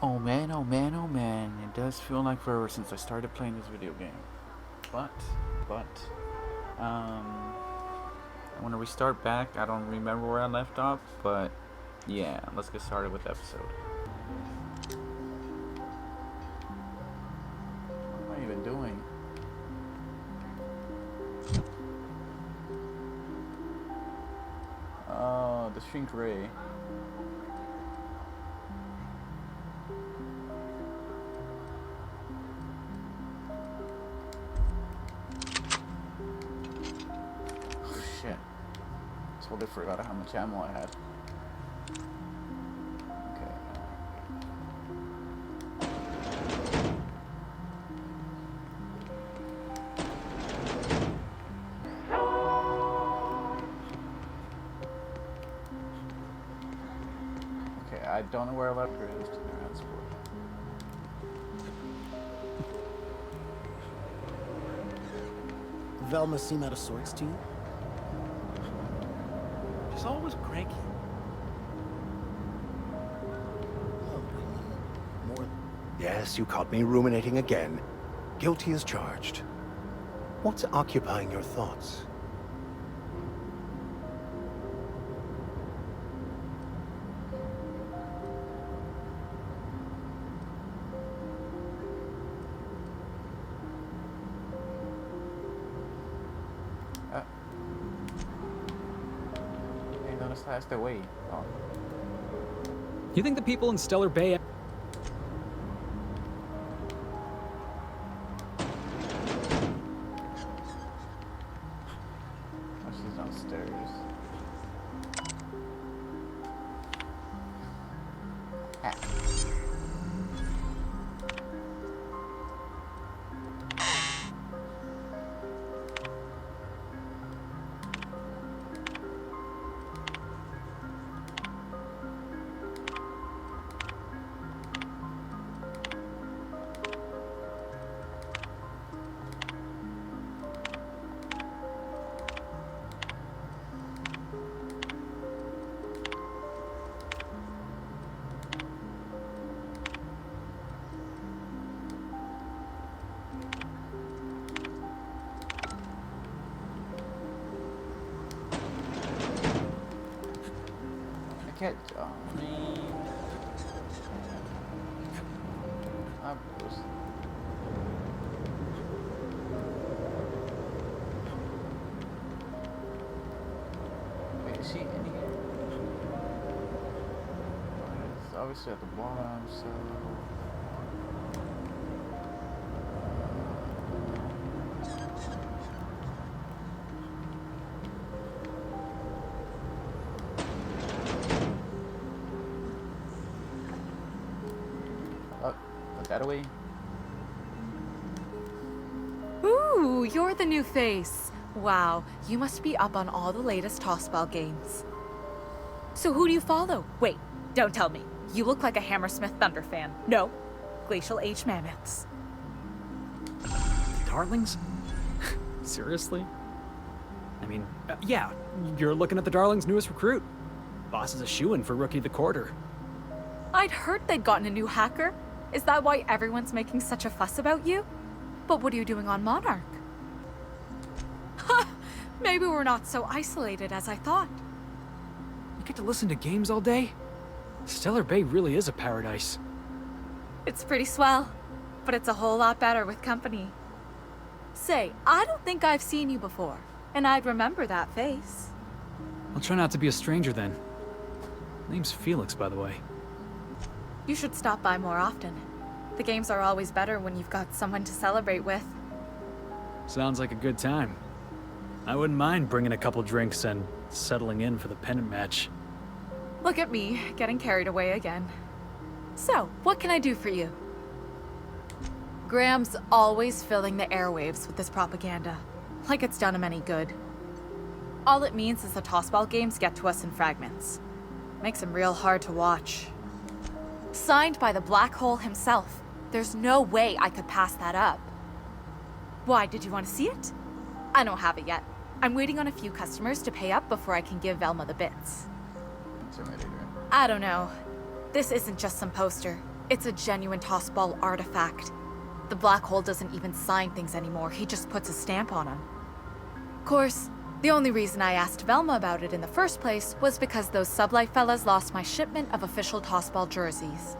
Oh man, oh man, oh man. It does feel like forever since I started playing this video game. But, um, I want to restart back. I don't remember where I left off, but yeah, let's get started with the episode. What am I even doing? Oh, the shrink ray. Totally forgot how much ammo I had. Okay. Okay, I don't know where I left her. It's in her transport. Velma seem out of sorts to you? She's always cranky. Oh, I mean, more. Yes, you caught me ruminating again. Guilty as charged. What's occupying your thoughts? Hey, notice that's the way. Oh. You think the people in Stellar Bay... Oh, she's downstairs. Ah. Catch me. Wait, is she in here? It's obviously at the bottom, so. Put that away. Ooh, you're the new face. Wow, you must be up on all the latest tossball games. So who do you follow? Wait, don't tell me. You look like a Hammersmith Thunder fan. No, Glacial Age Mammoths. The Darlings? Seriously? I mean, yeah, you're looking at the Darlings' newest recruit. Boss is a shoo-in for Rookie of the Quarter. I'd heard they'd gotten a new hacker. Is that why everyone's making such a fuss about you? But what are you doing on Monarch? Maybe we're not so isolated as I thought. You get to listen to games all day? Stellar Bay really is a paradise. It's pretty swell, but it's a whole lot better with company. Say, I don't think I've seen you before, and I'd remember that face. I'll try not to be a stranger then. Name's Felix, by the way. You should stop by more often. The games are always better when you've got someone to celebrate with. Sounds like a good time. I wouldn't mind bringing a couple drinks and settling in for the pennant match. Look at me, getting carried away again. So, what can I do for you? Graham's always filling the airwaves with this propaganda, like it's done him any good. All it means is the tossball games get to us in fragments. Makes him real hard to watch. Signed by the Black Hole himself. There's no way I could pass that up. Why, did you want to see it? I don't have it yet. I'm waiting on a few customers to pay up before I can give Velma the bits. I don't know. This isn't just some poster. It's a genuine tossball artifact. The black hole doesn't even sign things anymore, he just puts a stamp on them. Of course, the only reason I asked Velma about it in the first place was because those sublight fellas lost my shipment of official tossball jerseys.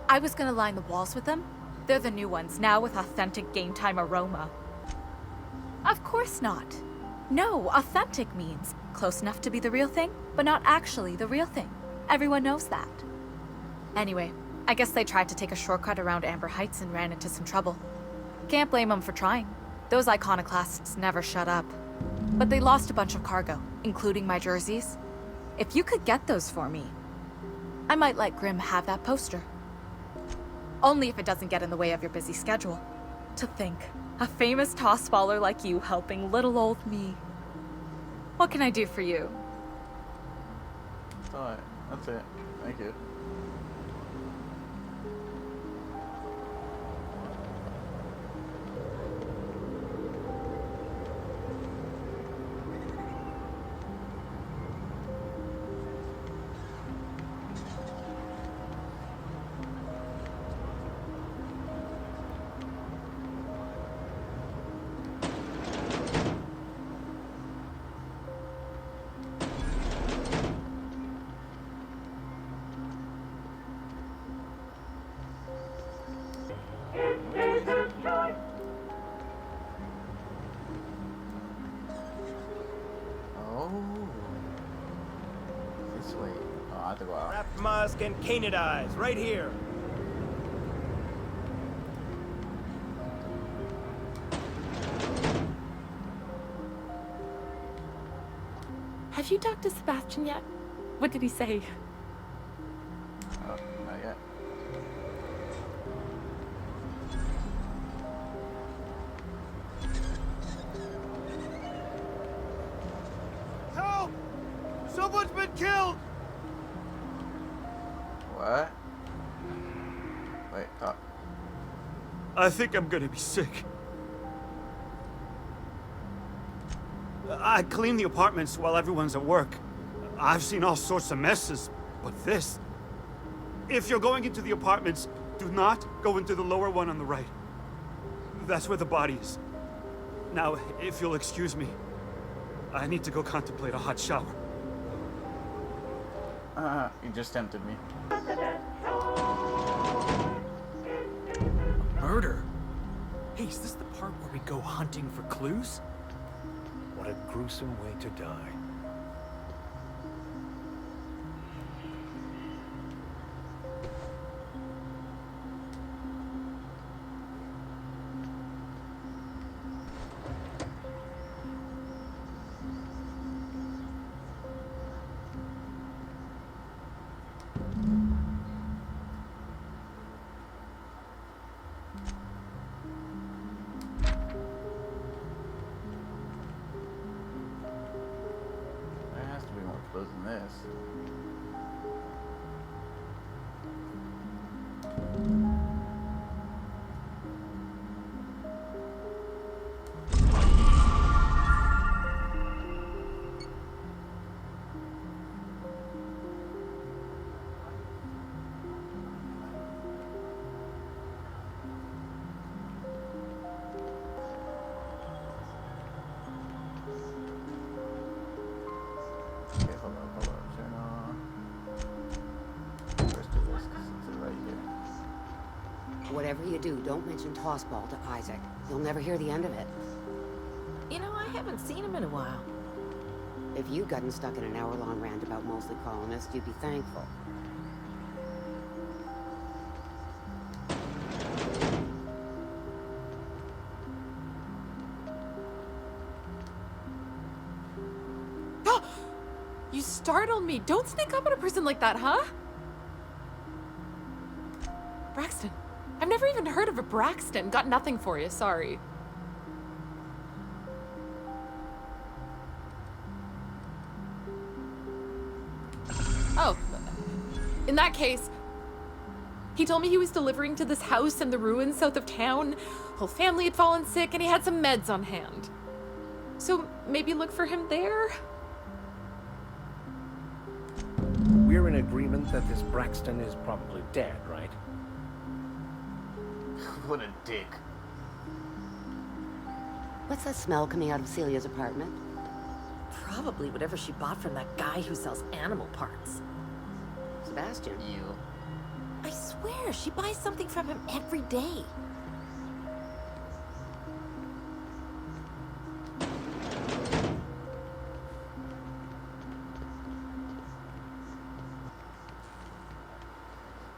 I was gonna line the walls with them. They're the new ones, now with authentic game time aroma. Of course not. No, authentic means close enough to be the real thing, but not actually the real thing. Everyone knows that. Anyway, I guess they tried to take a shortcut around Amber Heights and ran into some trouble. Can't blame them for trying. Those iconoclasts never shut up. But they lost a bunch of cargo, including my jerseys. If you could get those for me, I might let Grimm have that poster. Only if it doesn't get in the way of your busy schedule. To think, a famous tossballer like you helping little old me. What can I do for you? It's alright. That's it. Thank you. Oh. This way. Oh, I have to go out. Wrapped musk and canid eyes, right here. Have you talked to Sebastian yet? What did he say? Oh, not yet. Help! Someone's been killed! What? Wait, talk. I think I'm gonna be sick. I clean the apartments while everyone's at work. I've seen all sorts of messes, but this... If you're going into the apartments, do not go into the lower one on the right. That's where the body is. Now, if you'll excuse me, I need to go contemplate a hot shower. You just tempted me. Murder? Hey, is this the part where we go hunting for clues? What a gruesome way to die. There has to be more clues than this. Okay, hold on. Turn on. First do this, because it's right here. Whatever you do, don't mention tossball to Isaac. You'll never hear the end of it. You know, I haven't seen him in a while. If you'd gotten stuck in an hour-long rant about mostly colonists, you'd be thankful. You startled me. Don't sneak up on a person like that, huh? Braxton. I've never even heard of a Braxton. Got nothing for you, sorry. Oh, in that case, he told me he was delivering to this house in the ruins south of town. Whole family had fallen sick and he had some meds on hand. So maybe look for him there? We're in agreement that this Braxton is probably dead, right? What a dick. What's that smell coming out of Celia's apartment? Probably whatever she bought from that guy who sells animal parts. Sebastian. You. I swear, she buys something from him every day.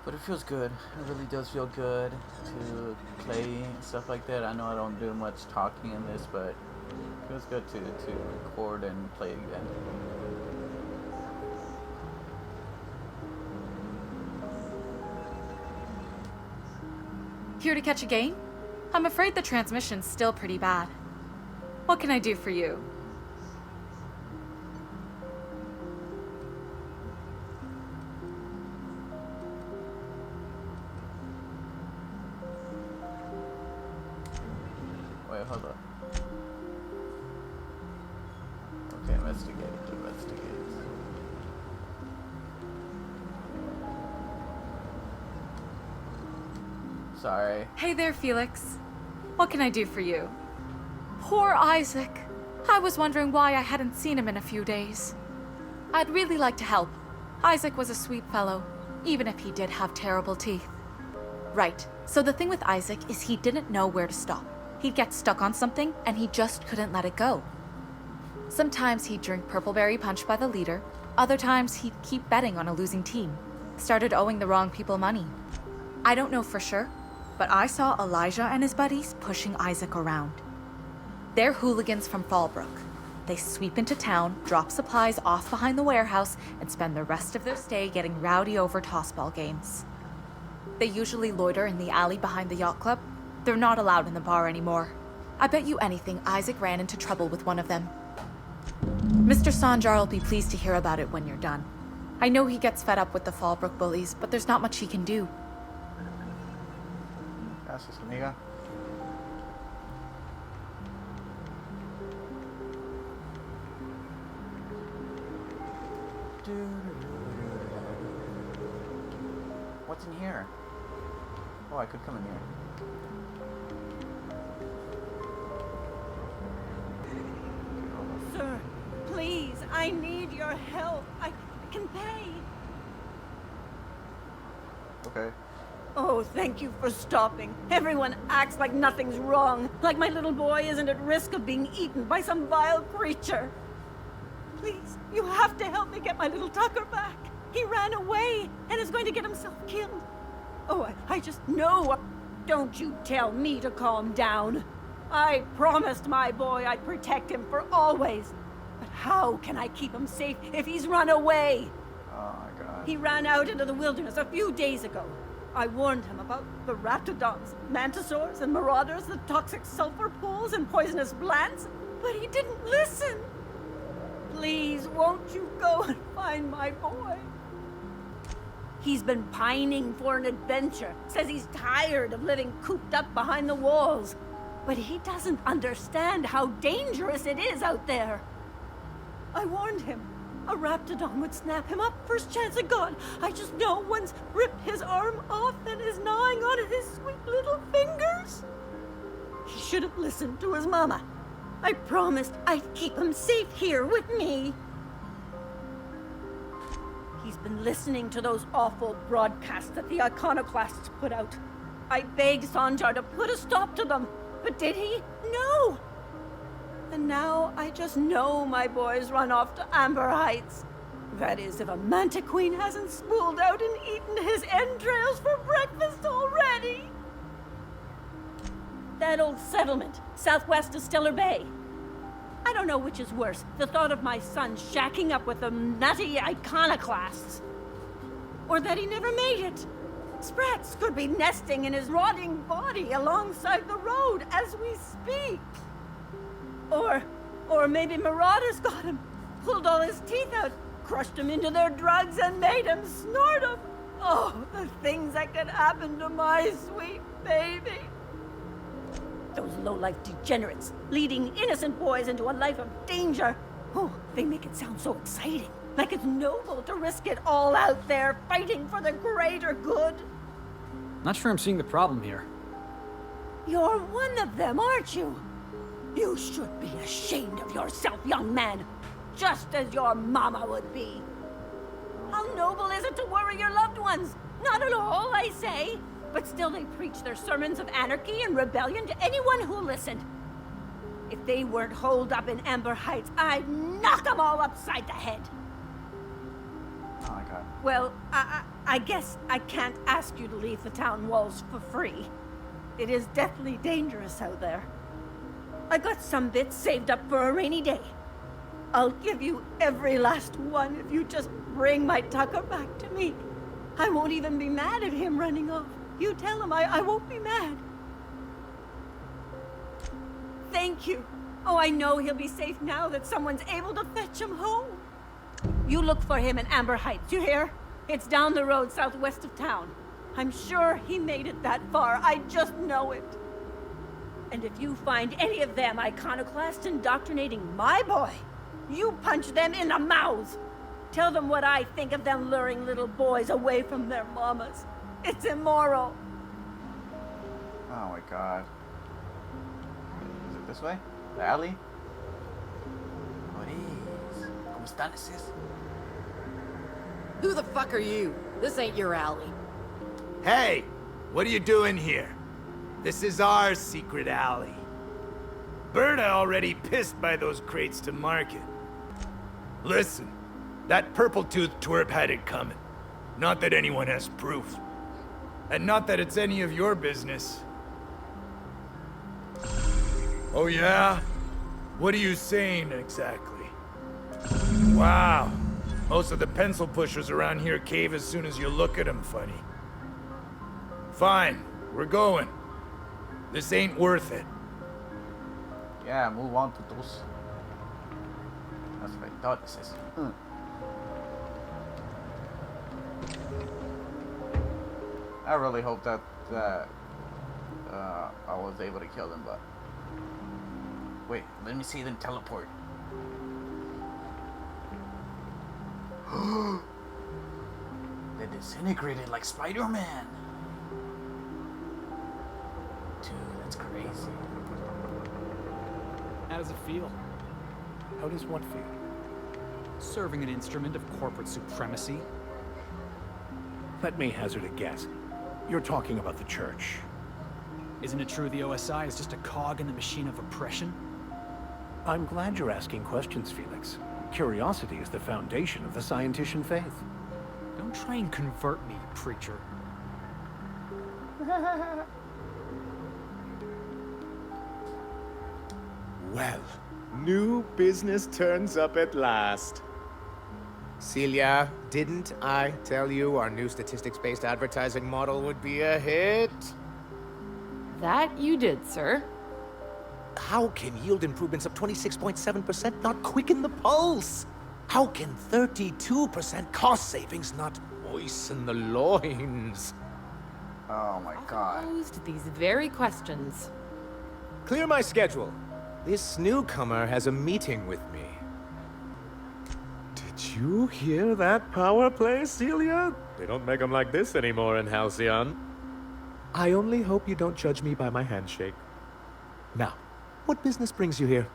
But it feels good. It really does feel good to play and stuff like that. I know I don't do much talking in this, but it feels good to record and play again. Here to catch a game? I'm afraid the transmission's still pretty bad. What can I do for you? Wait, hold up. Okay, investigate. Sorry. Hey there, Felix. What can I do for you? Poor Isaac. I was wondering why I hadn't seen him in a few days. I'd really like to help. Isaac was a sweet fellow, even if he did have terrible teeth. Right, so the thing with Isaac is he didn't know where to stop. He'd get stuck on something, and he just couldn't let it go. Sometimes he'd drink Purpleberry Punch by the liter. Other times he'd keep betting on a losing team. Started owing the wrong people money. I don't know for sure, but I saw Elijah and his buddies pushing Isaac around. They're hooligans from Fallbrook. They sweep into town, drop supplies off behind the warehouse, and spend the rest of their stay getting rowdy over tossball games. They usually loiter in the alley behind the yacht club. They're not allowed in the bar anymore. I bet you anything Isaac ran into trouble with one of them. Mr. Sanjar will be pleased to hear about it when you're done. I know he gets fed up with the Fallbrook bullies, but there's not much he can do. Gracias, amiga. What's in here? Oh, I could come in here. Sir, please, I need your help. I can pay. Okay. Oh, thank you for stopping. Everyone acts like nothing's wrong, like my little boy isn't at risk of being eaten by some vile creature. Please, you have to help me get my little Tucker back. He ran away and is going to get himself killed. Oh, I just know. Don't you tell me to calm down. I promised my boy I'd protect him for always. But how can I keep him safe if he's run away? Oh my god. He ran out into the wilderness a few days ago. I warned him about the raptidons, mantisaurs, and marauders, the toxic sulfur pools, and poisonous plants, but he didn't listen. Please, won't you go and find my boy? He's been pining for an adventure, says he's tired of living cooped up behind the walls. But he doesn't understand how dangerous it is out there. I warned him. A raptidon would snap him up first chance it got. I just know one's ripped his arm off and is gnawing on his sweet little fingers. He should have listened to his mama. I promised I'd keep him safe here with me. He's been listening to those awful broadcasts that the iconoclasts put out. I begged Sanjar to put a stop to them, but did he? No! And now I just know my boy's run off to Amber Heights. That is, if a mantiqueen hasn't spooled out and eaten his entrails for breakfast already. That old settlement, southwest of Stellar Bay. I don't know which is worse, the thought of my son shacking up with them nutty iconoclasts. Or that he never made it. Sprats could be nesting in his rotting body alongside the road as we speak. Or maybe marauders got him, pulled all his teeth out, crushed him into their drugs and made him snort them. Oh, the things that could happen to my sweet baby. Those low-life degenerates, leading innocent boys into a life of danger. Oh, they make it sound so exciting, like it's noble to risk it all out there, fighting for the greater good. Not sure I'm seeing the problem here. You're one of them, aren't you? You should be ashamed of yourself, young man. Just as your mama would be. How noble is it to worry your loved ones? Not at all, I say. But still they preach their sermons of anarchy and rebellion to anyone who listened. If they weren't holed up in Amber Heights, I'd knock them all upside the head. Oh my god. Well, I guess I can't ask you to leave the town walls for free. It is deathly dangerous out there. I got some bits saved up for a rainy day. I'll give you every last one if you just bring my Tucker back to me. I won't even be mad at him running off. You tell him I won't be mad. Thank you. Oh, I know he'll be safe now that someone's able to fetch him home. You look for him in Amber Heights, you hear? It's down the road southwest of town. I'm sure he made it that far. I just know it. And if you find any of them iconoclasts indoctrinating my boy, you punch them in the mouths. Tell them what I think of them luring little boys away from their mamas. It's immoral. Oh my god. Is it this way? The alley? Oh, it is. ¿Cómo están, sis? Who the fuck are you? This ain't your alley. Hey! What are you doing here? This is our secret alley. Berta already pissed by those crates to market. Listen, that purple-toothed twerp had it coming. Not that anyone has proof. And not that it's any of your business. Oh yeah? What are you saying exactly? Wow. Most of the pencil pushers around here cave as soon as you look at them funny. Fine, we're going. This ain't worth it. Yeah, move on to those. That's what I thought this is. I really hope that I was able to kill them, but wait, let me see them teleport. They disintegrated like Spider-Man. Dude, that's crazy. How does it feel? How does what feel? Serving an instrument of corporate supremacy? Let me hazard a guess. You're talking about the church. Isn't it true the OSI is just a cog in the machine of oppression? I'm glad you're asking questions, Felix. Curiosity is the foundation of the scientician faith. Don't try and convert me, preacher. Well, new business turns up at last. Celia, didn't I tell you our new statistics-based advertising model would be a hit? That you did, sir. How can yield improvements of 26.7% not quicken the pulse? How can 32% cost savings not moisten the loins? Oh my god. Posed these very questions. Clear my schedule. This newcomer has a meeting with me. Did you hear that power play, Celia? They don't make them like this anymore in Halcyon. I only hope you don't judge me by my handshake. Now, what business brings you here?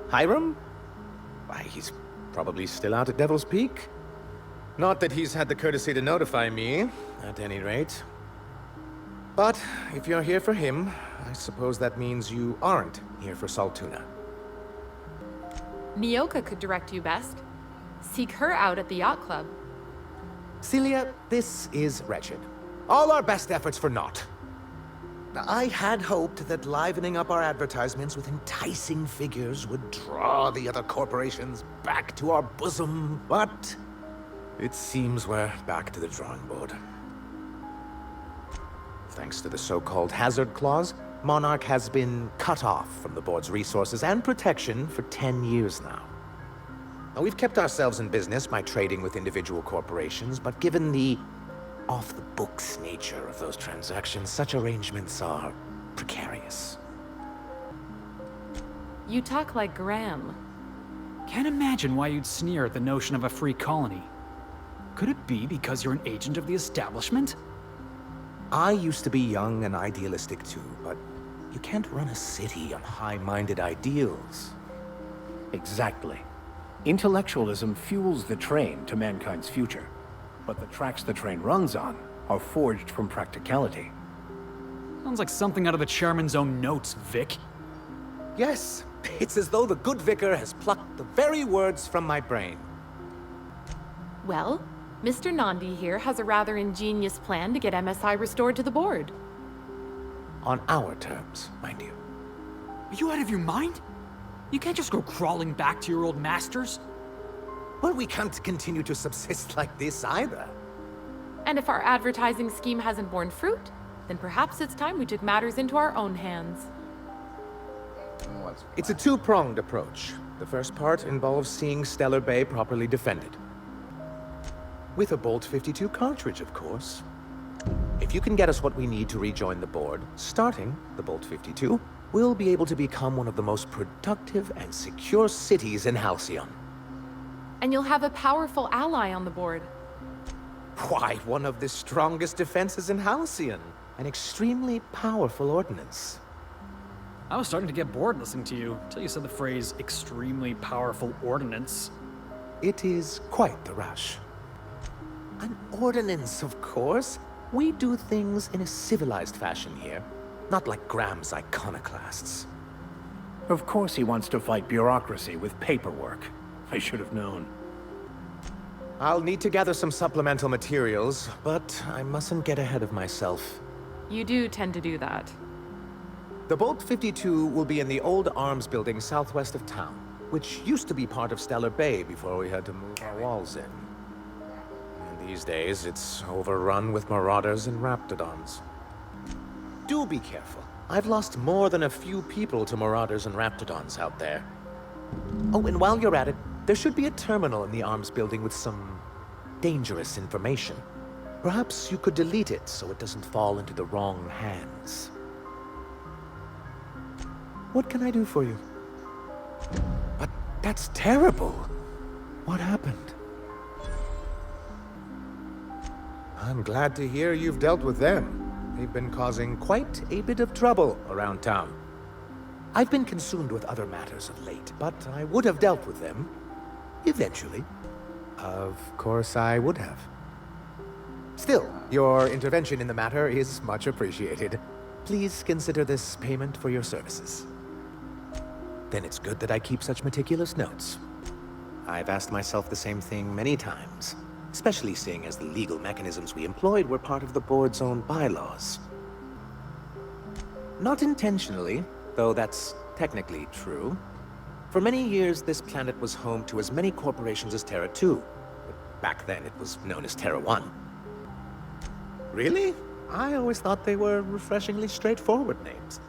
Hiram? Why, he's probably still out at Devil's Peak. Not that he's had the courtesy to notify me, at any rate. But if you're here for him, I suppose that means you aren't here for Saltuna. Nyoka could direct you best. Seek her out at the yacht club. Celia, this is wretched. All our best efforts for naught. I had hoped that livening up our advertisements with enticing figures would draw the other corporations back to our bosom, but it seems we're back to the drawing board. Thanks to the so-called hazard clause, Monarch has been cut off from the board's resources and protection for 10 years now. Now, we've kept ourselves in business by trading with individual corporations, but given the off-the-books nature of those transactions, such arrangements are precarious. You talk like Graham. Can't imagine why you'd sneer at the notion of a free colony. Could it be because you're an agent of the establishment? I used to be young and idealistic too, but you can't run a city on high-minded ideals. Exactly. Intellectualism fuels the train to mankind's future, but the tracks the train runs on are forged from practicality. Sounds like something out of the chairman's own notes, Vic. Yes, it's as though the good vicar has plucked the very words from my brain. Well, Mr. Nandi here has a rather ingenious plan to get MSI restored to the board. On our terms, mind you. Are you out of your mind? You can't just go crawling back to your old masters. Well, we can't continue to subsist like this either. And if our advertising scheme hasn't borne fruit, then perhaps it's time we took matters into our own hands. It's a two-pronged approach. The first part involves seeing Stellar Bay properly defended. With a Bolt 52 cartridge, of course. If you can get us what we need to rejoin the board, starting the Bolt 52, we'll be able to become one of the most productive and secure cities in Halcyon. And you'll have a powerful ally on the board. Why, one of the strongest defenses in Halcyon. An extremely powerful ordnance. I was starting to get bored listening to you until you said the phrase extremely powerful ordnance. It is quite the rush. An ordinance, of course. We do things in a civilized fashion here, not like Graham's iconoclasts. Of course he wants to fight bureaucracy with paperwork. I should have known. I'll need to gather some supplemental materials, but I mustn't get ahead of myself. You do tend to do that. The Bolt 52 will be in the old arms building southwest of town, which used to be part of Stellar Bay before we had to move our walls in. And these days, it's overrun with marauders and raptidons. Do be careful. I've lost more than a few people to marauders and raptidons out there. Oh, and while you're at it, there should be a terminal in the arms building with some dangerous information. Perhaps you could delete it so it doesn't fall into the wrong hands. What can I do for you? But that's terrible. What happened? I'm glad to hear you've dealt with them. They've been causing quite a bit of trouble around town. I've been consumed with other matters of late, but I would have dealt with them. Eventually. Of course I would have. Still, your intervention in the matter is much appreciated. Please consider this payment for your services. Then it's good that I keep such meticulous notes. I've asked myself the same thing many times, especially seeing as the legal mechanisms we employed were part of the board's own bylaws. Not intentionally, though that's technically true. For many years, this planet was home to as many corporations as Terra 2. But back then, it was known as Terra 1. Really? I always thought they were refreshingly straightforward names.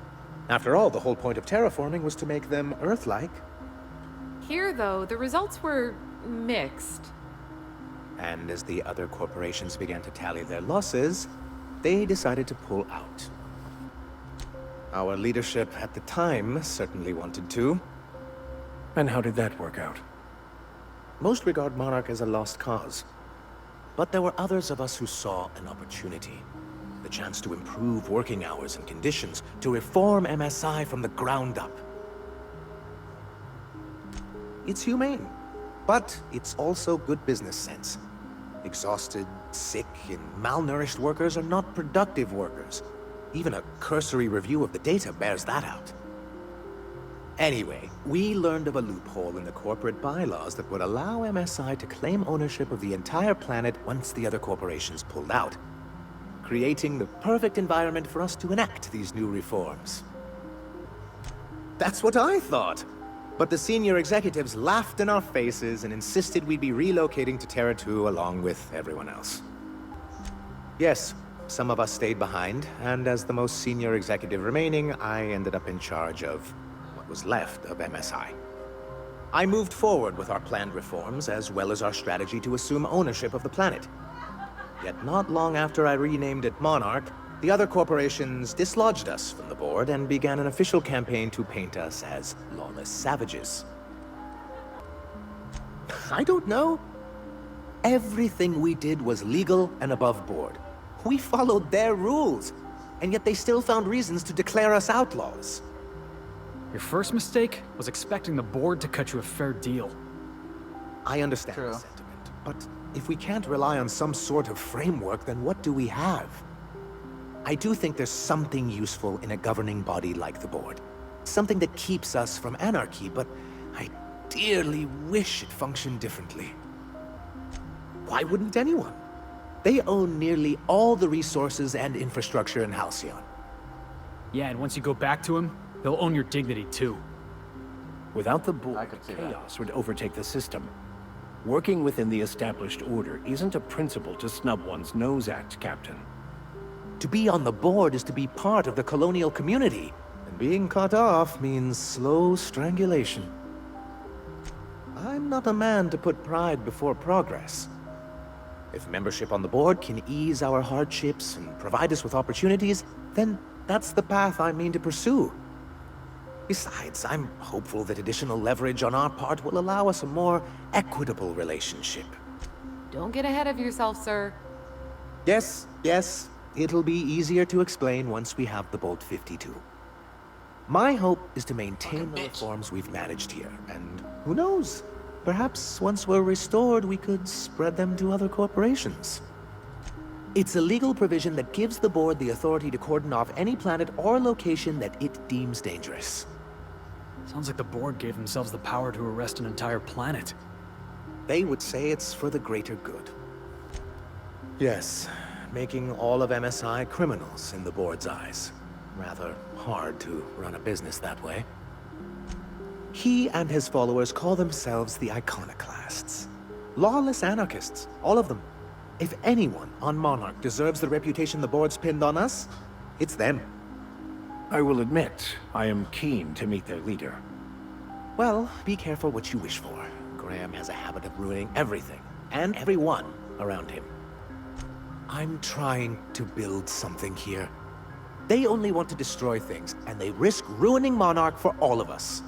After all, the whole point of terraforming was to make them Earth-like. Here, though, the results were mixed. And as the other corporations began to tally their losses, they decided to pull out. Our leadership at the time certainly wanted to. And how did that work out? Most regard Monarch as a lost cause. But there were others of us who saw an opportunity. The chance to improve working hours and conditions, to reform MSI from the ground up. It's humane, but it's also good business sense. Exhausted, sick, and malnourished workers are not productive workers. Even a cursory review of the data bears that out. Anyway, we learned of a loophole in the corporate bylaws that would allow MSI to claim ownership of the entire planet once the other corporations pulled out, creating the perfect environment for us to enact these new reforms. That's what I thought. But the senior executives laughed in our faces and insisted we'd be relocating to Terra 2 along with everyone else. Yes, some of us stayed behind, and as the most senior executive remaining, I ended up in charge of what was left of MSI. I moved forward with our planned reforms, as well as our strategy to assume ownership of the planet. Yet not long after I renamed it Monarch, the other corporations dislodged us from the board and began an official campaign to paint us as lawless savages. I don't know. Everything we did was legal and above board. We followed their rules, and yet they still found reasons to declare us outlaws. Your first mistake was expecting the board to cut you a fair deal. I understand the sentiment, but if we can't rely on some sort of framework, then what do we have? I do think there's something useful in a governing body like the board. Something that keeps us from anarchy, but I dearly wish it functioned differently. Why wouldn't anyone? They own nearly all the resources and infrastructure in Halcyon. Yeah, and once you go back to him, they'll own your dignity too. Without the board, chaos would overtake the system. Working within the established order isn't a principle to snub one's nose at, Captain. To be on the board is to be part of the colonial community, and being cut off means slow strangulation. I'm not a man to put pride before progress. If membership on the board can ease our hardships and provide us with opportunities, then that's the path I mean to pursue. Besides, I'm hopeful that additional leverage on our part will allow us a more equitable relationship. Don't get ahead of yourself, sir. Yes, it'll be easier to explain once we have the Bolt 52. My hope is to maintain the reforms we've managed here, and who knows? Perhaps once we're restored, we could spread them to other corporations. It's a legal provision that gives the board the authority to cordon off any planet or location that it deems dangerous. Sounds like the board gave themselves the power to arrest an entire planet. They would say it's for the greater good. Yes, making all of MSI criminals in the board's eyes. Rather hard to run a business that way. He and his followers call themselves the Iconoclasts. Lawless anarchists, all of them. If anyone on Monarch deserves the reputation the board's pinned on us, it's them. I will admit, I am keen to meet their leader. Well, be careful what you wish for. Graham has a habit of ruining everything, and everyone around him. I'm trying to build something here. They only want to destroy things, and they risk ruining Monarch for all of us.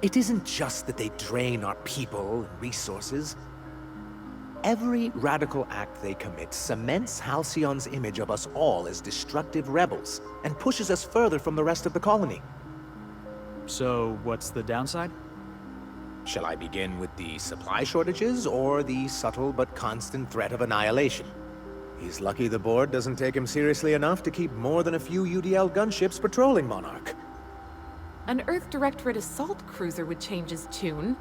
It isn't just that they drain our people and resources. Every radical act they commit cements Halcyon's image of us all as destructive rebels, and pushes us further from the rest of the colony. So, what's the downside? Shall I begin with the supply shortages, or the subtle but constant threat of annihilation? He's lucky the board doesn't take him seriously enough to keep more than a few UDL gunships patrolling Monarch. An Earth Directorate assault cruiser would change his tune.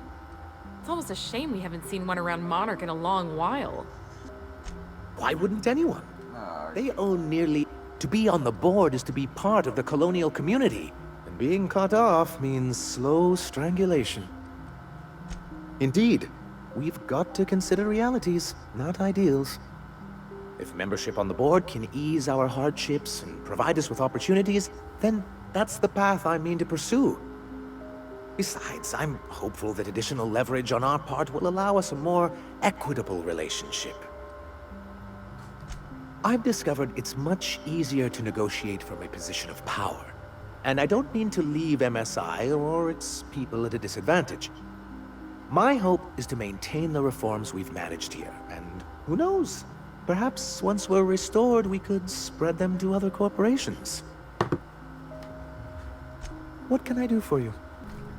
It's almost a shame we haven't seen one around Monarch in a long while. Why wouldn't anyone? They own nearly... To be on the board is to be part of the colonial community, and being cut off means slow strangulation. Indeed, we've got to consider realities, not ideals. If membership on the board can ease our hardships and provide us with opportunities, then that's the path I mean to pursue. Besides, I'm hopeful that additional leverage on our part will allow us a more equitable relationship. I've discovered it's much easier to negotiate from a position of power. And I don't mean to leave MSI or its people at a disadvantage. My hope is to maintain the reforms we've managed here, and who knows? Perhaps once we're restored, we could spread them to other corporations. What can I do for you?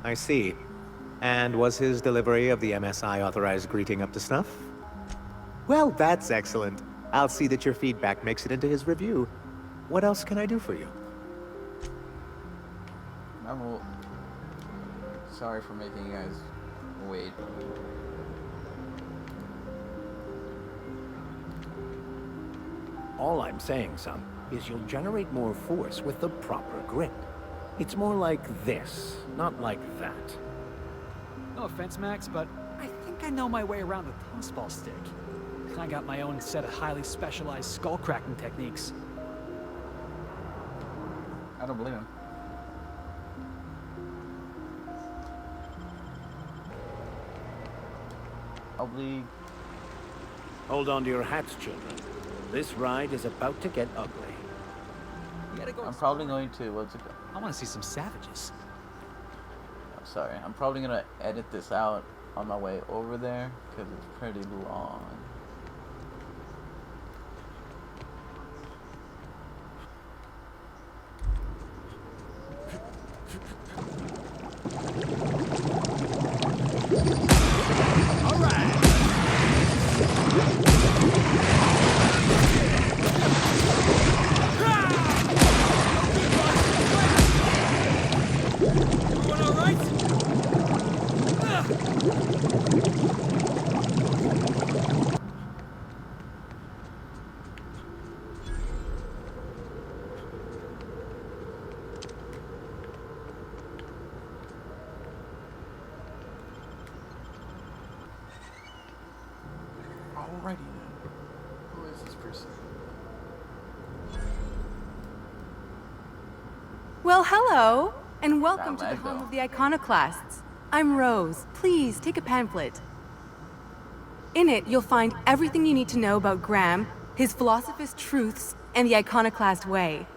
I see. And was his delivery of the MSI authorized greeting up to snuff? Well, that's excellent. I'll see that your feedback makes it into his review. What else can I do for you? Sorry for making you guys wait. All I'm saying, son, is you'll generate more force with the proper grip. It's more like this, not like that. No offense, Max, but I think I know my way around a tossball stick. I got my own set of highly specialized skull-cracking techniques. I don't believe him. Hold on to your hats, children. This ride is about to get ugly. I'm probably going to, I want to see some savages. I'm sorry. I'm probably going to edit this out on my way over there, because it's pretty long. Alrighty then. Who is this person? Well, hello, and welcome to the That home Lego. of the iconoclasts. I'm Rose. Please take a pamphlet. In it, you'll find everything you need to know about Graham, his philosophist truths, and the iconoclast way.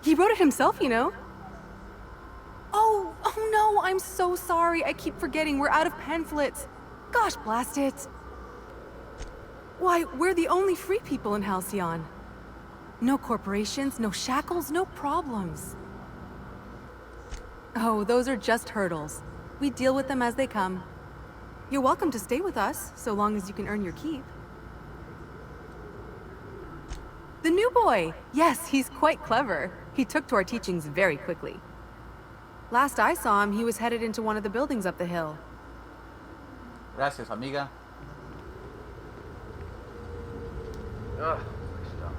He wrote it himself, you know. Oh no, I'm so sorry. I keep forgetting we're out of pamphlets. Gosh, blast it. Why, we're the only free people in Halcyon. No corporations, no shackles, no problems. Oh, those are just hurdles. We deal with them as they come. You're welcome to stay with us, so long as you can earn your keep. The new boy! Yes, he's quite clever. He took to our teachings very quickly. Last I saw him, he was headed into one of the buildings up the hill. Gracias, amiga. Ugh, my stomach.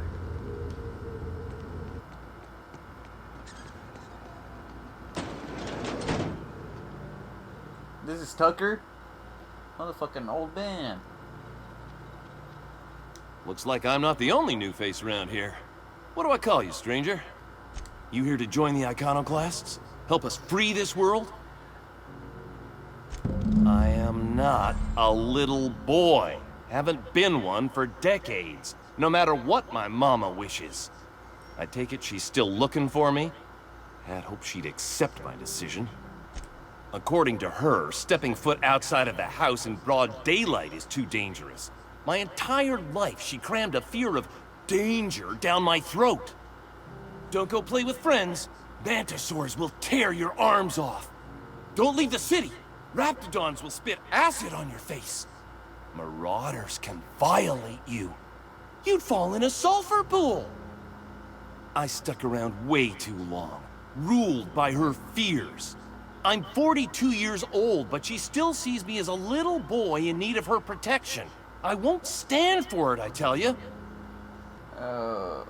This is Tucker? Motherfucking old man. Looks like I'm not the only new face around here. What do I call you, stranger? You here to join the iconoclasts? Help us free this world? I am not a little boy. Haven't been one for decades, no matter what my mama wishes. I take it she's still looking for me? Had hoped she'd accept my decision. According to her, stepping foot outside of the house in broad daylight is too dangerous. My entire life, she crammed a fear of danger down my throat. Don't go play with friends. Mantisaurs will tear your arms off. Don't leave the city. Raptidons will spit acid on your face. Marauders can violate you. You'd fall in a sulfur pool. I stuck around way too long, ruled by her fears. I'm 42 years old, but she still sees me as a little boy in need of her protection. I won't stand for it, I tell you. I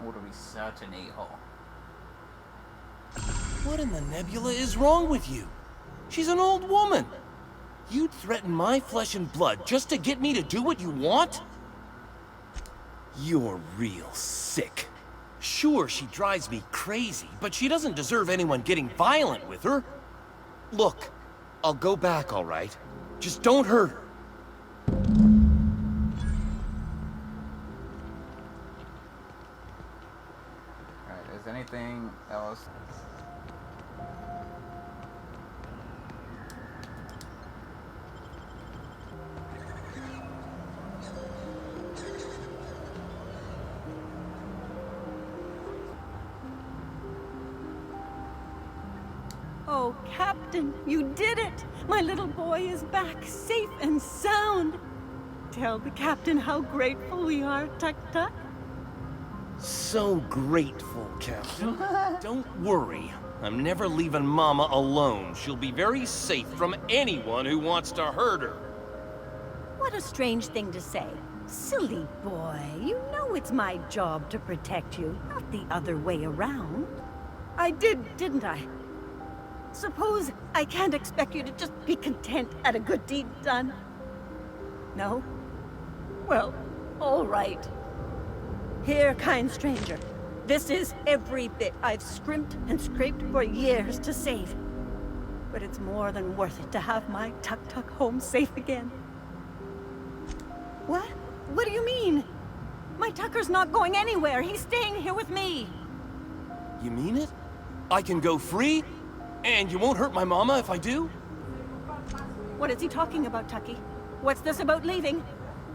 would be such an a-hole. What in the nebula is wrong with you? She's an old woman. You'd threaten my flesh and blood just to get me to do what you want? You're real sick. Sure, she drives me crazy, but she doesn't deserve anyone getting violent with her. Look, I'll go back, all right? Just don't hurt her. Alright, is anything else? Oh, Captain, you did it! My little boy is back, safe and sound. Tell the Captain how grateful we are, Tuk Tuk. So grateful, Captain. Don't worry. I'm never leaving Mama alone. She'll be very safe from anyone who wants to hurt her. What a strange thing to say. Silly boy, you know it's my job to protect you, not the other way around. I did, didn't I? Suppose I can't expect you to just be content at a good deed done? No? Well, all right. Here, kind stranger. This is every bit I've scrimped and scraped for years to save. But it's more than worth it to have my Tuk Tuk home safe again. What? What do you mean? My Tucker's not going anywhere. He's staying here with me. You mean it? I can go free? And you won't hurt my mama if I do? What is he talking about, Tucky? What's this about leaving?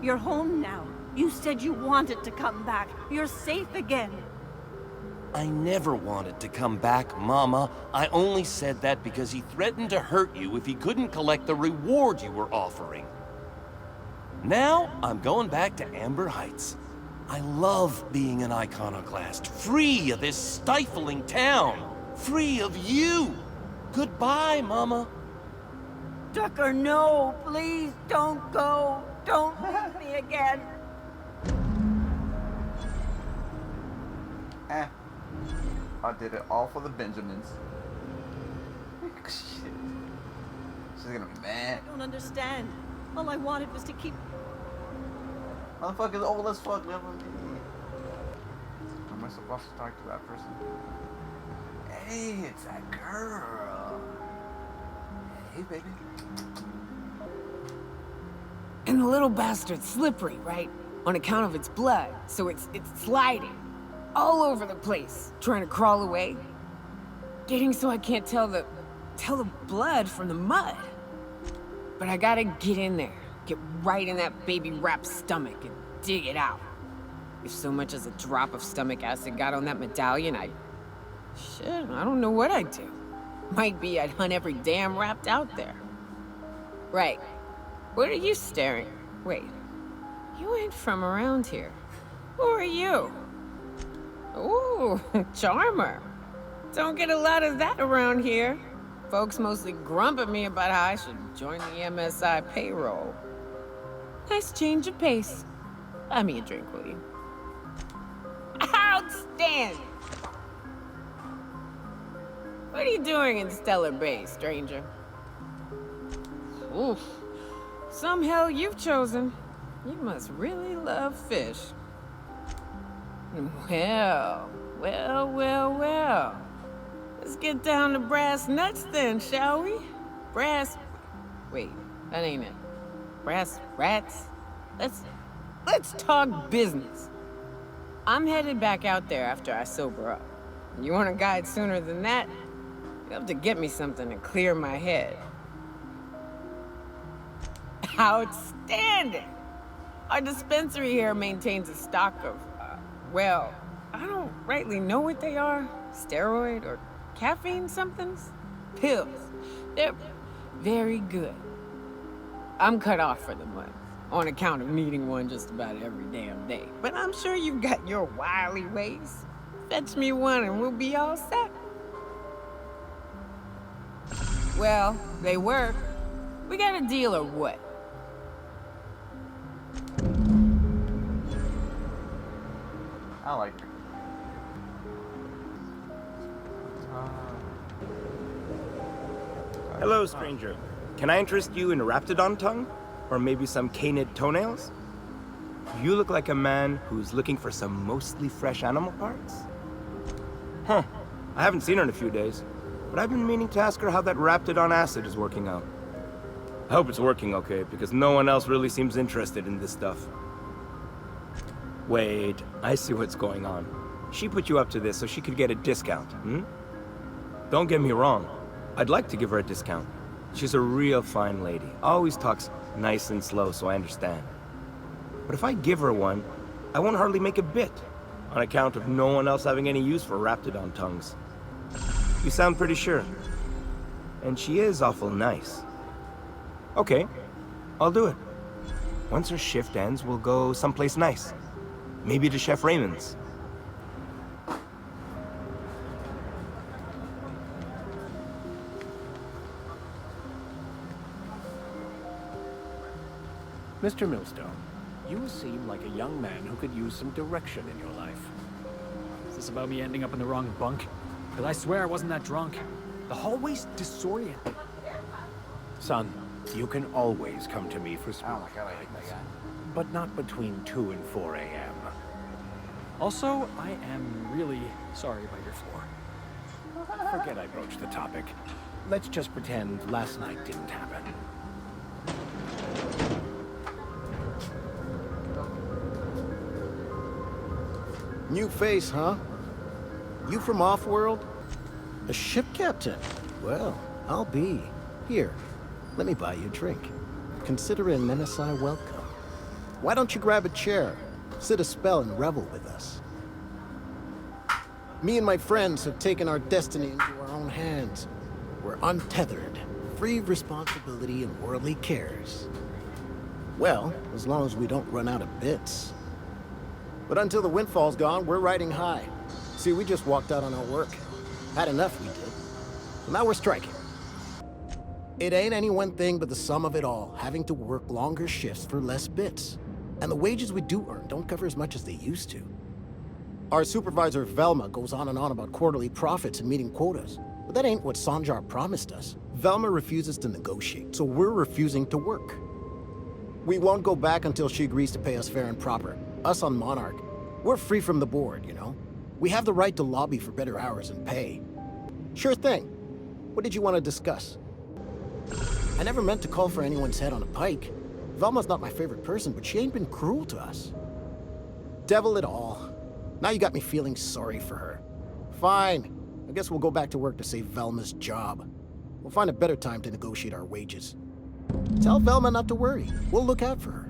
You're home now. You said you wanted to come back. You're safe again. I never wanted to come back, Mama. I only said that because he threatened to hurt you if he couldn't collect the reward you were offering. Now, I'm going back to Amber Heights. I love being an iconoclast, free of this stifling town, free of you. Goodbye, Mama. Tucker, no, please don't go. Don't leave me again. I did it all for the Benjamins. Shit. She's gonna be mad. I don't understand. All I wanted was to keep... Motherfucker's old as fuck, never me. Am I supposed to talk to that person? Hey, it's that girl. Hey, baby. And the little bastard's slippery, right? On account of its blood, so it's sliding all over the place, trying to crawl away. Getting so I can't tell the blood from the mud. But I gotta get in there, get right in that baby rap's stomach and dig it out. If so much as a drop of stomach acid got on that medallion, shit, I don't know what I'd do. Might be I'd hunt every damn wrapped out there. Right. What are you staring? Wait. You ain't from around here. Who are you? Ooh, charmer. Don't get a lot of that around here. Folks mostly grump at me about how I should join the MSI payroll. Nice change of pace. Buy me a drink, will you? Outstanding! What are you doing in Stellar Bay, stranger? Oof. Some hell you've chosen. You must really love fish. Well. Let's get down to brass nuts then, shall we? Wait, that ain't it. Brass rats? Let's talk business. I'm headed back out there after I sober up. You want a guide sooner than that? You have to get me something to clear my head. Outstanding! Our dispensary here maintains a stock of, well, I don't rightly know what they are. Steroid or caffeine somethings? Pills. They're very good. I'm cut off for the month, on account of needing one just about every damn day. But I'm sure you've got your wily ways. Fetch me one and we'll be all set. Well, they work. We got a deal or what? I like her. Hello, stranger. Can I interest you in a raptidon tongue? Or maybe some canid toenails? You look like a man who's looking for some mostly fresh animal parts. Huh. I haven't seen her in a few days, but I've been meaning to ask her how that raptidon acid is working out. I hope it's working okay, because no one else really seems interested in this stuff. Wait, I see what's going on. She put you up to this so she could get a discount, hmm? Don't get me wrong. I'd like to give her a discount. She's a real fine lady. Always talks nice and slow, so I understand. But if I give her one, I won't hardly make a bit, on account of no one else having any use for raptidon tongues. You sound pretty sure. And she is awful nice. Okay, I'll do it. Once her shift ends, we'll go someplace nice. Maybe to Chef Raymond's. Mr. Millstone, you seem like a young man who could use some direction in your life. Is this about me ending up in the wrong bunk? Because I swear I wasn't that drunk. The hallway's disoriented. Son, you can always come to me for small Oh my god, I hate that guy. but not between 2 and 4 a.m. Also, I am really sorry about your floor. Forget I broached the topic. Let's just pretend last night didn't happen. New face, huh? You from off-world? A ship captain? Well, I'll be. Here, let me buy you a drink. Consider it an MSI welcome. Why don't you grab a chair, sit a spell and revel with us? Me and my friends have taken our destiny into our own hands. We're untethered, free of responsibility and worldly cares. Well, as long as we don't run out of bits. But until the windfall's gone, we're riding high. See, we just walked out on our work. Had enough, we did. So now we're striking. It ain't any one thing but the sum of it all, having to work longer shifts for less bits. And the wages we do earn don't cover as much as they used to. Our supervisor, Velma, goes on and on about quarterly profits and meeting quotas. But that ain't what Sanjar promised us. Velma refuses to negotiate, so we're refusing to work. We won't go back until she agrees to pay us fair and proper. Us on Monarch. We're free from the board, you know? We have the right to lobby for better hours and pay. Sure thing. What did you want to discuss? I never meant to call for anyone's head on a pike. Velma's not my favorite person, but she ain't been cruel to us. Devil it all. Now you got me feeling sorry for her. Fine. I guess we'll go back to work to save Velma's job. We'll find a better time to negotiate our wages. Tell Velma not to worry. We'll look out for her.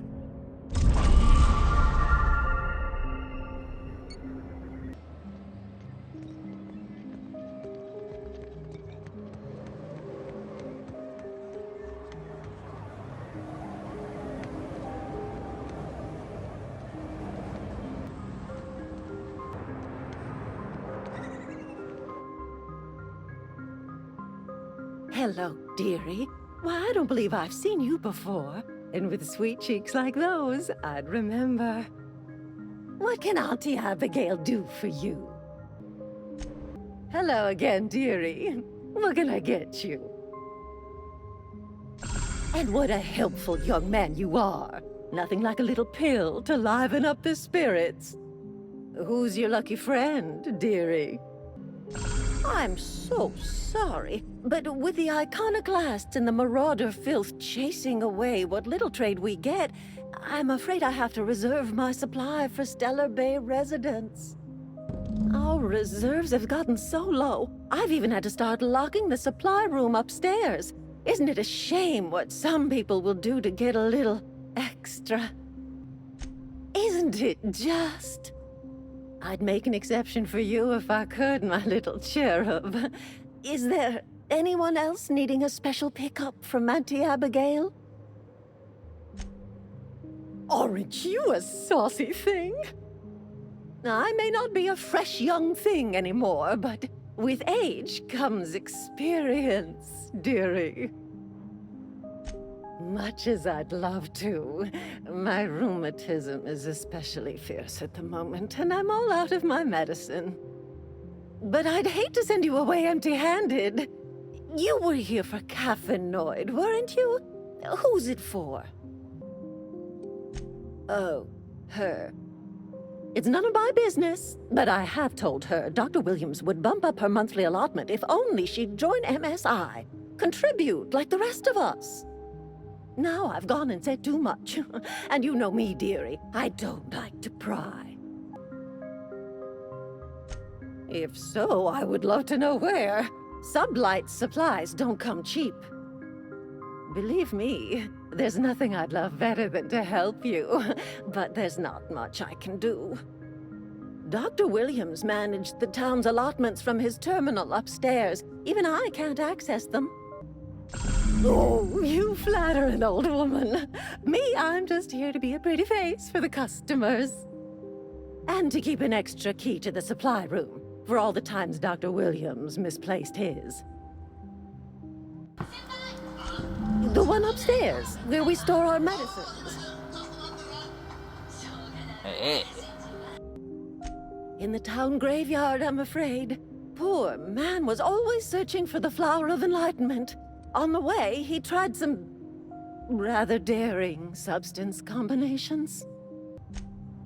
Hello, dearie. Why, I don't believe I've seen you before. And with sweet cheeks like those, I'd remember. What can Auntie Abigail do for you? Hello again, dearie. What can I get you? And what a helpful young man you are. Nothing like a little pill to liven up the spirits. Who's your lucky friend, dearie? I'm so sorry, but with the iconoclasts and the marauder filth chasing away what little trade we get, I'm afraid I have to reserve my supply for Stellar Bay residents. Our reserves have gotten so low, I've even had to start locking the supply room upstairs. Isn't it a shame what some people will do to get a little extra? Isn't it just? I'd make an exception for you if I could, my little cherub. Is there anyone else needing a special pickup from Auntie Abigail? Aren't you a saucy thing? I may not be a fresh young thing anymore, but with age comes experience, dearie. Much as I'd love to, my rheumatism is especially fierce at the moment, and I'm all out of my medicine. But I'd hate to send you away empty-handed. You were here for Caffeinoid, weren't you? Who's it for? Oh, her. It's none of my business, but I have told her Dr. Williams would bump up her monthly allotment if only she'd join MSI. Contribute like the rest of us. Now I've gone and said too much. And you know me, dearie. I don't like to pry. If so, I would love to know where. Sublight supplies don't come cheap. Believe me, there's nothing I'd love better than to help you. But there's not much I can do. Dr. Williams managed the town's allotments from his terminal upstairs. Even I can't access them. Oh, you flatter an old woman. Me, I'm just here to be a pretty face for the customers. And to keep an extra key to the supply room, for all the times Dr. Williams misplaced his. The one upstairs, where we store our medicines. Hey. In the town graveyard, I'm afraid. Poor man was always searching for the Flower of Enlightenment. On the way, he tried some rather daring substance combinations.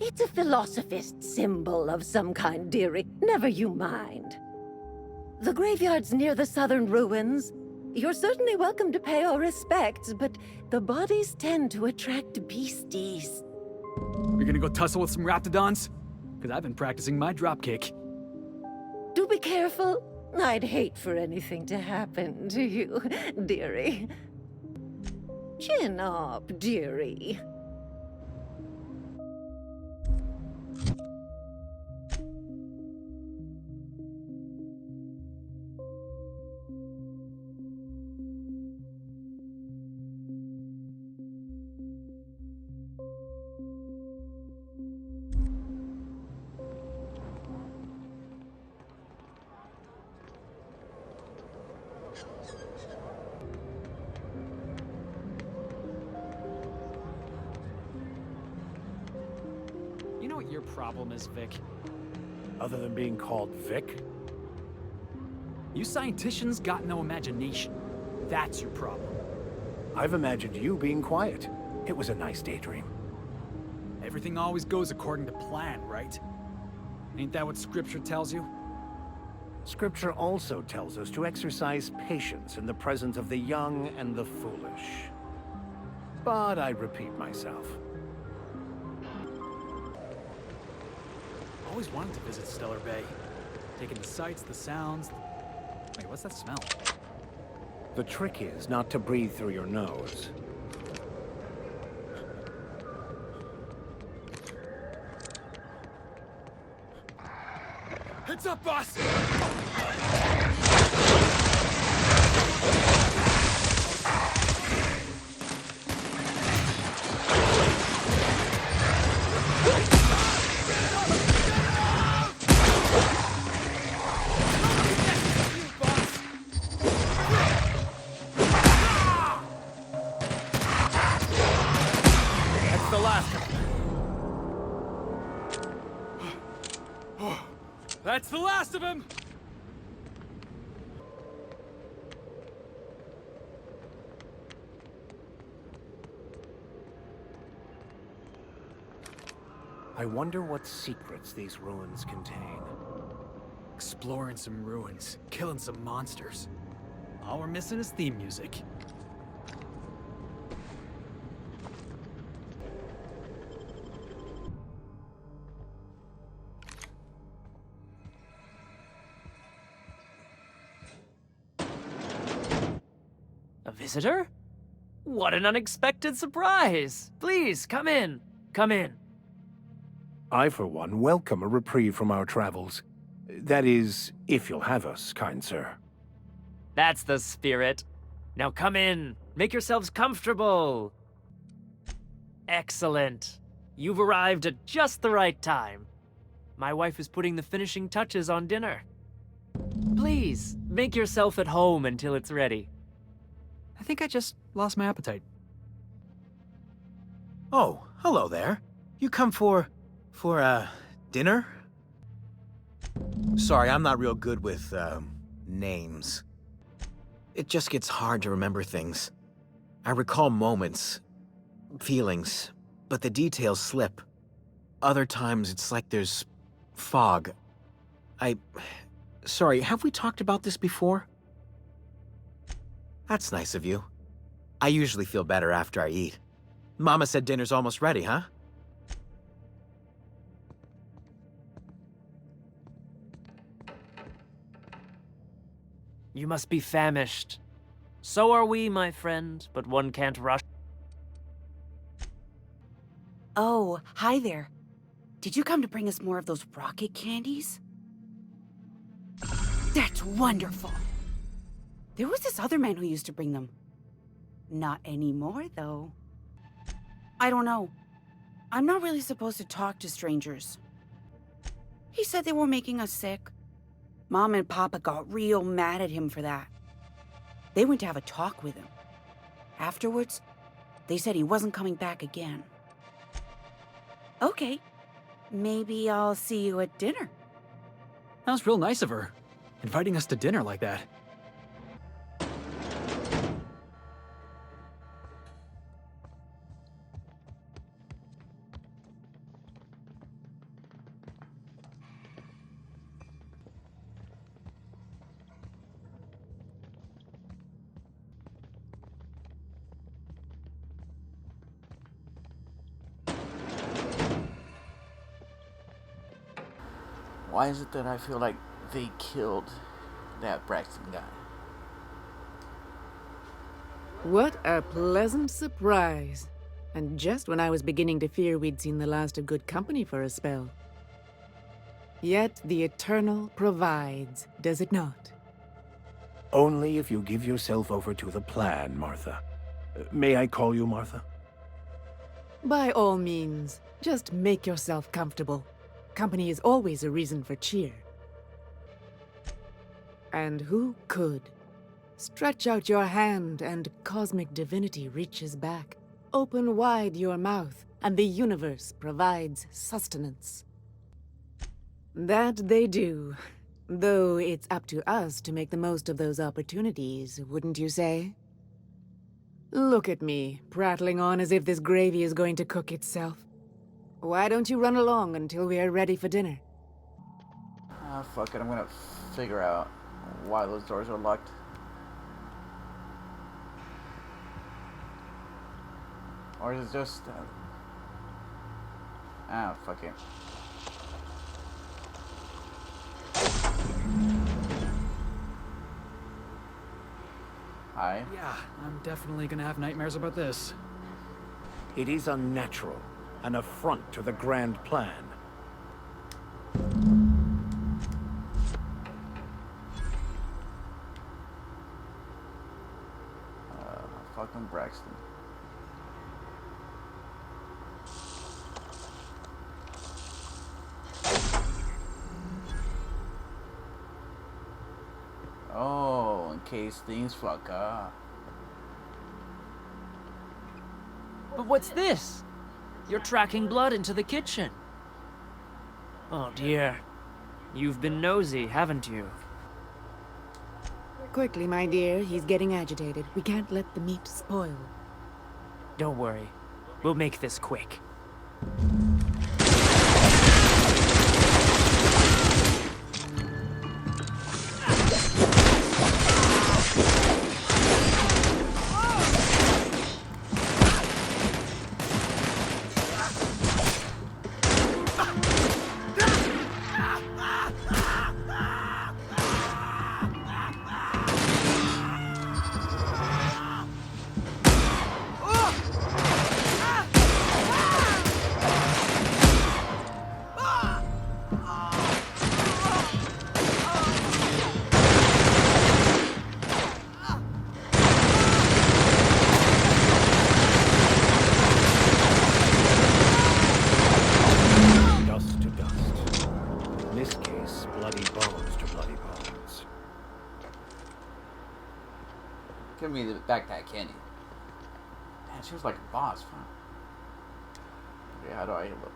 It's a philosophist symbol of some kind, dearie. Never you mind. The graveyard's near the southern ruins. You're certainly welcome to pay our respects, but the bodies tend to attract beasties. You're gonna go tussle with some raptidons? Because I've been practicing my dropkick. Do be careful. I'd hate for anything to happen to you, dearie. Chin up, dearie. problem is, Vic? Other than being called Vic? You scienticians got no imagination. That's your problem. I've imagined you being quiet. It was a nice daydream. Everything always goes according to plan, right? Ain't that what Scripture tells you? Scripture also tells us to exercise patience in the presence of the young and the foolish. But I repeat myself. Always wanted to visit Stellar Bay. Taking the sights, the sounds. Wait, what's that smell? The trick is not to breathe through your nose. Heads up, boss! That's the last of them. That's the last of him! I wonder what secrets these ruins contain. Exploring some ruins, killing some monsters. All we're missing is theme music. A visitor? What an unexpected surprise! Please, come in. Come in. I, for one, welcome a reprieve from our travels. That is, if you'll have us, kind sir. That's the spirit. Now come in. Make yourselves comfortable. Excellent. You've arrived at just the right time. My wife is putting the finishing touches on dinner. Please, make yourself at home until it's ready. I think I just lost my appetite. Oh, hello there. You come for dinner? Sorry, I'm not real good with, names. It just gets hard to remember things. I recall moments, feelings, but the details slip. Other times, it's like there's fog. Sorry, have we talked about this before? That's nice of you. I usually feel better after I eat. Mama said dinner's almost ready, huh? You must be famished. So are we, my friend, but one can't rush. Oh, hi there. Did you come to bring us more of those rocket candies? That's wonderful. There was this other man who used to bring them. Not anymore, though. I don't know. I'm not really supposed to talk to strangers. He said they were making us sick. Mom and Papa got real mad at him for that. They went to have a talk with him. Afterwards, they said he wasn't coming back again. Okay, maybe I'll see you at dinner. That was real nice of her, inviting us to dinner like that. Why is it that I feel like they killed that Braxton guy? What a pleasant surprise. And just when I was beginning to fear we'd seen the last of good company for a spell. Yet the Eternal provides, does it not? Only if you give yourself over to the plan, Martha. May I call you Martha? By all means, just make yourself comfortable. Company is always a reason for cheer. And who could? Stretch out your hand and cosmic divinity reaches back. Open wide your mouth and the universe provides sustenance. That they do. Though it's up to us to make the most of those opportunities, wouldn't you say? Look at me, prattling on as if this gravy is going to cook itself. Why don't you run along until we are ready for dinner? Ah, fuck it. I'm gonna figure out why those doors are locked. Or is it just... fuck it. Hi. Yeah, I'm definitely gonna have nightmares about this. It is unnatural, an affront to the grand plan. Fucking Braxton. Oh, in case things fuck up. But what's this? You're tracking blood into the kitchen. Oh dear. You've been nosy, haven't you? Quickly, my dear. He's getting agitated. We can't let the meat spoil. Don't worry. We'll make this quick. Dust to dust. In this case, bloody bones to bloody bones. Give me the backpack candy. Man, she was like a boss. Huh? Okay, how do I look?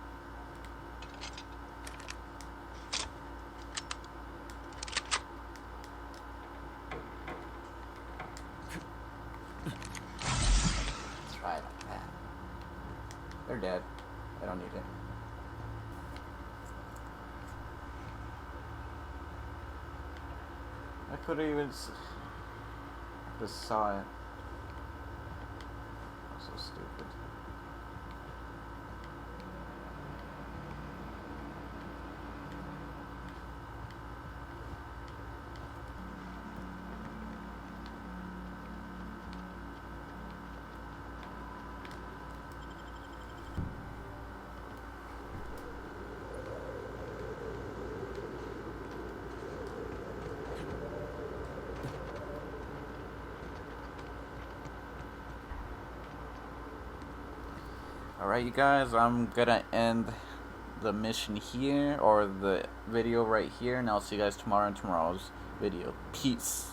Let's try it like that. They're dead. I don't need it. I could have even just saw it. I'm so stupid. Alright, you guys, I'm gonna end the mission here, or the video right here, and I'll see you guys tomorrow in tomorrow's video. Peace.